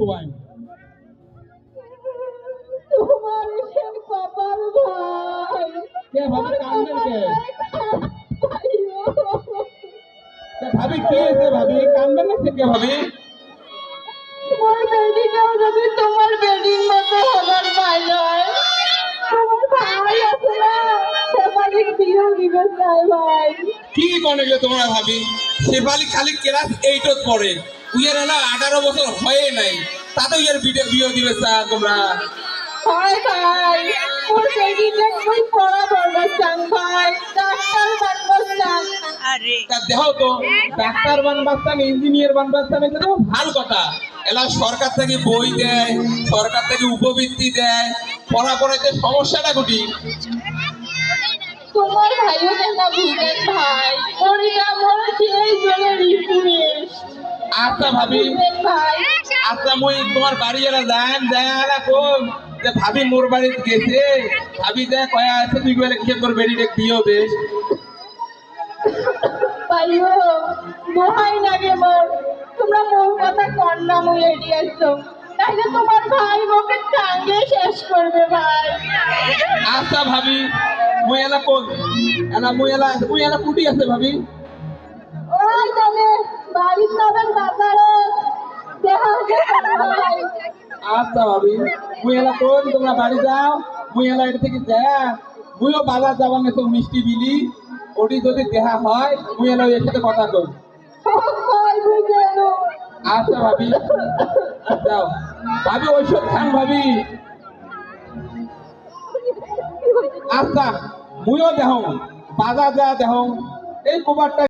খুবাই তোমার সে কপাল ভাই কে ভাবি কান্দেন কে আইয়ো, কে ভাবি কি হয়েছে ভাবি কান্দেন না কে ভাবি মোর বেডিকেও যদি তোমার বেডির মতো হবার পাই নয়, তোমার ভাই আছে না, সেবালিক বিয়েও দিবে চাই ভাই। কি কনে তোমরা ভাবি শেফালি খালি ক্লাস 8 পড়ে উইয়ের হলো 18 বছর হয়ে নাই তাতে উইয়ের বিয়ে দিবে তোমরা হয় ভাই, মোর বেডিকে তুই পড়া বলবাস্তান ভাই, ডাক্তার বানবাস্তান। তা দেখো তো ডাক্তার বানবাস্তান ইঞ্জিনিয়ার বানবাস্তান এটা তো ভালো কথা এলা সরকার থেকে বই দেয় সরকার থেকে উপবৃত্তি দেয় পড়াতে সমস্যাটা ঘটি তোমার ভাইও কেন ভুলেন ভাই, ওরিটা মোর সেই জন্য রিকুয়েস্ট আচ্ছা ভাবি বুঝলেন ভাই। আচ্ছা মুই তোমার বাড়ি এলা যাই কোন যে ভাবি মোর বাড়িতে গেছে ভাবি দেয় কয়া আছে তুই বলে কিসে তোর বেরিয়ে দিও বেশ ভাইও দোহাই লাগে মোর, তোমরা মোর কথা কন্যা মুই এড়ি আসছো, তাইলে তোমার ভাই মোকে টাঙ্গে শেষ করবে ভাই। আচ্ছা ভাবি মুই এলা কোন মুই এলা কুটি আছে ভাবি ওই তবে বাড়ির যাবেন বাজারে, দেখা হচ্ছে ভাই। আচ্ছা ভাবি মুই এলা কোন তোমরা বাড়ি যাও মুই এলা এটা থেকে যা মুইও বাজার যাবার না তো মিষ্টি বিলি ওটি যদি দেহা হয় মুই এলা এর সাথে কথা কই ভাই বুঝেন আচ্ছা ভাবি যাও ভাবি ঔষধ খান ভাবি আচ্ছা মুইও দেহ বাজার যা দেহ এই কুবারটা